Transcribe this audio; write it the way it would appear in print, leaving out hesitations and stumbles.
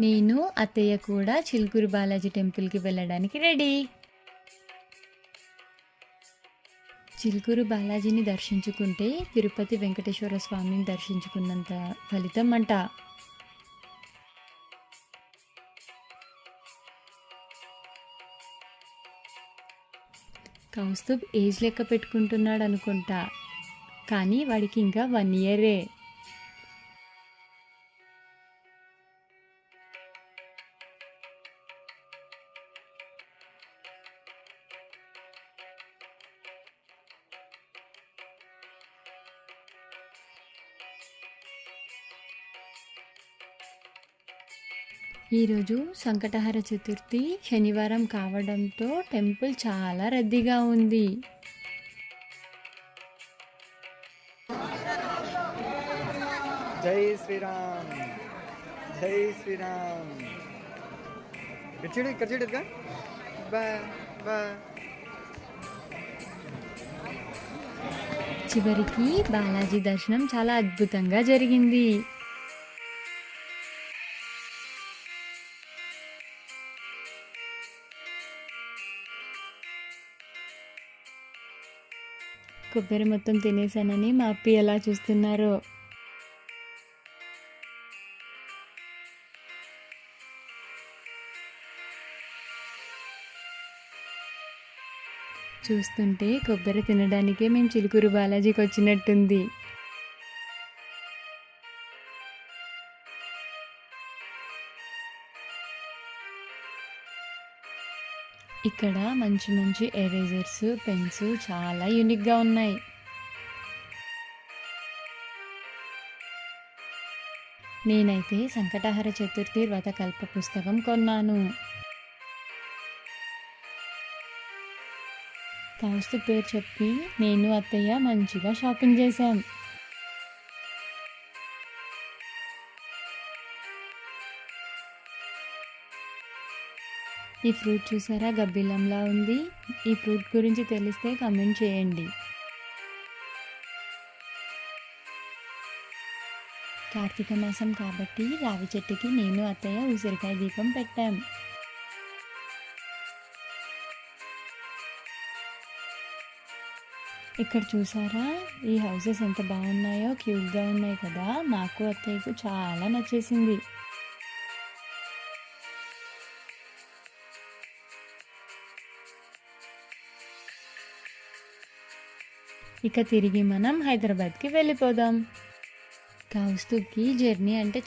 నేను అత్తయ్య కూడా చిలుకూరు బాలాజీ టెంపుల్కి వెళ్ళడానికి రెడీ. చిలుకూరు బాలాజీని దర్శించుకుంటే తిరుపతి వెంకటేశ్వర స్వామిని దర్శించుకున్నంత ఫలితం అంట. కౌస్తుబ్ ఏజ్ లెక్క పెట్టుకుంటున్నాడు అనుకుంటా, కానీ వాడికి ఇంకా 1 ఇయరే. ఈరోజు సంకటహర చతుర్థి శనివారం కావడంతో టెంపుల్ చాలా రద్దీగా ఉంది. జై శ్రీరామ్, జై శ్రీరామ్. ఇక్కడ చూడు బా బా. చివరికి బాలాజీ దర్శనం చాలా అద్భుతంగా జరిగింది. కొబ్బరి మొత్తం తినేసానని మా అప్పి ఎలా చూస్తున్నారో. చూస్తుంటే కొబ్బరి తినడానికే మేము చిలుకూరు బాలాజీకి వచ్చినట్టుంది. ఇక్కడ మంచి మంచి ఎరేజర్స్, పెన్స్ చాలా యూనిక్గా ఉన్నాయి. నేనైతే సంకటహర చతుర్థి వ్రతకల్ప పుస్తకం కొన్నాను. కౌస్తు పేరు చెప్పి నేను అత్తయ్య మంచిగా షాపింగ్ చేశాం. ఈ ఫ్రూట్ చూసారా, గబ్బిలంలా ఉంది. ఈ ఫ్రూట్ గురించి తెలిస్తే కామెంట్ చేయండి. కార్తీక మాసం కాబట్టి రావి చెట్టుకి నేను అత్తయ్య ఉసిరికాయ దీపం పెట్టాం. ఇక్కడ చూసారా, ఈ హౌసెస్ ఎంత బాగున్నాయో, క్యూట్గా ఉన్నాయి కదా. నాకు అత్తయ్యకు చాలా నచ్చేసింది. ఇక తిరిగి మనం హైదరాబాద్కి వెళ్ళిపోదాం. కౌస్తుబ్కి జర్నీ అంటే